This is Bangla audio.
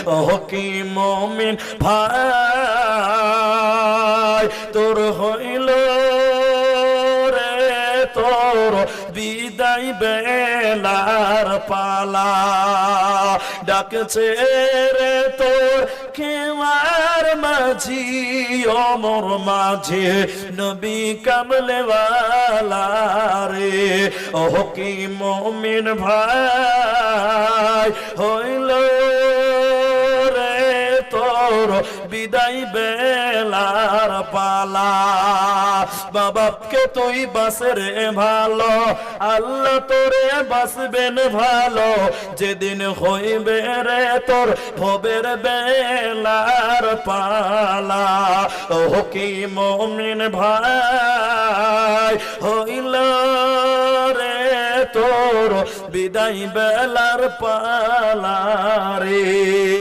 ও কি মুমিন ভাই তোর হইল রে তোর বিদায় বেলার পালা ডাকছে রে তোর খেমার মাঝি অমর মাঝে নবী কামলে ওয়ালা রে ও কি মুমিন ভাই হইল রে তোর বিদায় বেলার পালা বাবাকে তুই বাসরে ভালো আল্লাহ তোরে বাসবেন ভালো যেদিন হইবে রে তোর ভবের বেলার পালা ও কি মুমিন ভাই হইল রে তোর বিদায় বেলার পালা রে।